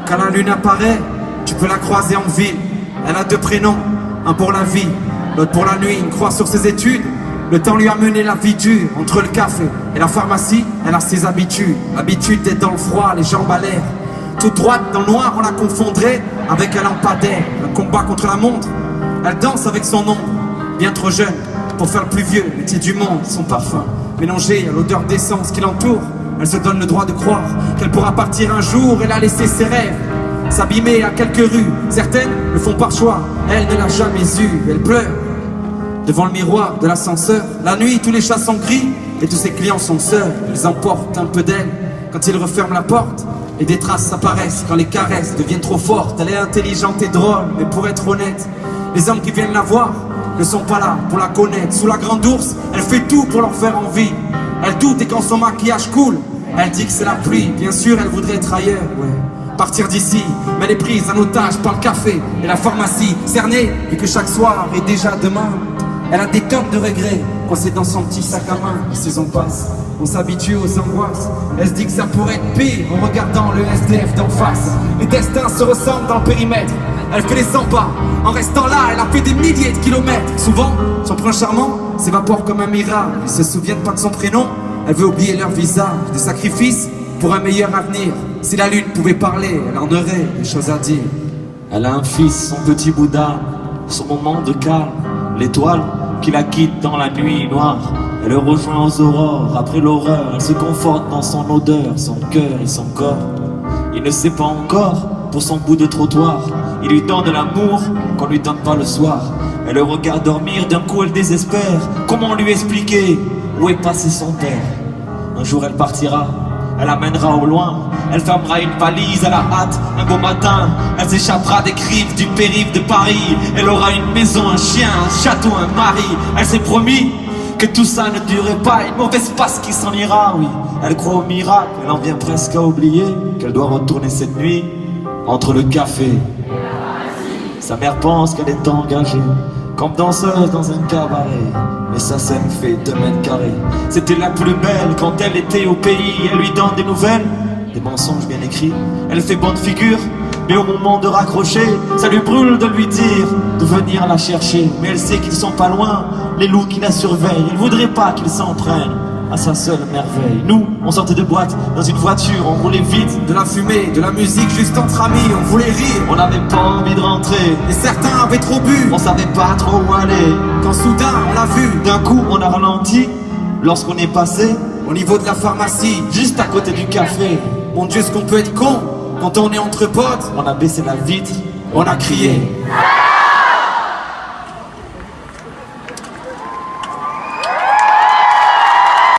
Quand la lune apparaît, tu peux la croiser en ville. Elle a 2 prénoms, un pour la vie, l'autre pour la nuit. Une croix sur ses études, le temps lui a mené la vie dure. Entre le café et la pharmacie, elle a ses habitudes. L'habitude d'être dans le froid, les jambes à l'air. Toute droite dans le noir, on la confondrait avec un lampadaire. Un combat contre la montre, elle danse avec son ombre. Bien trop jeune pour faire le plus vieux métier du monde. Son parfum mélangé à l'odeur d'essence qui l'entoure, elle se donne le droit de croire qu'elle pourra partir un jour. Elle a laissé ses rêves s'abîmer à quelques rues. Certaines le font par choix, elle ne l'a jamais eu. Elle pleure devant le miroir de l'ascenseur. La nuit, tous les chats sont gris et tous ses clients sont seuls. Ils emportent un peu d'elle quand il referme la porte. Et des traces apparaissent quand les caresses deviennent trop fortes. Elle est intelligente et drôle, mais pour être honnête, les hommes qui viennent la voir ne sont pas là pour la connaître. Sous la grande ours, elle fait tout pour leur faire envie. Elle doute et quand son maquillage coule, elle dit que c'est la pluie. Bien sûr, elle voudrait être ailleurs, ouais, partir d'ici, mais elle est prise en otage par le café et la pharmacie. Cernée, et que chaque soir est déjà demain. Elle a des tonnes de regrets coincés dans son petit sac à main. Les saisons passent, on s'habitue aux angoisses. Elle se dit que ça pourrait être pire en regardant le SDF d'en face. Les destins se ressemblent dans le périmètre. Elle fait les 100 pas, en restant là, elle a fait des milliers de kilomètres. Souvent, son prince charmant s'évapore comme un miracle. Ils se souviennent pas de son prénom, elle veut oublier leur visage. Des sacrifices pour un meilleur avenir. Si la lune pouvait parler, elle en aurait des choses à dire. Elle a un fils, son petit bout d'âme, son moment de calme, l'étoile qui la quitte dans la nuit noire. Elle le rejoint aux aurores, après l'horreur, elle se conforte dans son odeur, son cœur et son corps. Il ne sait pas encore, pour son bout de trottoir, il lui donne l'amour qu'on lui donne pas le soir. Elle le regarde dormir, d'un coup elle désespère. Comment lui expliquer où est passé son père? Un jour elle partira, elle amènera au loin, elle fermera une valise à la hâte. Un beau matin, elle s'échappera des griffes du périph' de Paris. Elle aura une maison, un chien, un château, un mari. Elle s'est promis que tout ça ne durait pas, une mauvaise passe qui s'en ira, oui. Elle croit au miracle, elle en vient presque à oublier qu'elle doit retourner cette nuit entre le café. Sa mère pense qu'elle est engagée comme danseuse dans un cabaret, mais sa scène fait 2 mètres carrés. C'était la plus belle quand elle était au pays. Elle lui donne des nouvelles, des mensonges bien écrits. Elle fait bonne figure, mais au moment de raccrocher, ça lui brûle de lui dire de venir la chercher. Mais elle sait qu'ils sont pas loin, les loups qui la surveillent. Elle voudrait pas qu'ils s'en prennent à sa seule merveille. Nous, on sortait de boîte dans une voiture, on roulait vite. De la fumée, de la musique juste entre amis, on voulait rire. On n'avait pas envie de rentrer, et certains avaient trop bu. On savait pas trop où aller. Quand soudain on l'a vu, d'un coup on a ralenti lorsqu'on est passé au niveau de la pharmacie, juste à côté du café. Mon Dieu, ce qu'on peut être con quand on est entre potes. On a baissé la vitre, on a crié.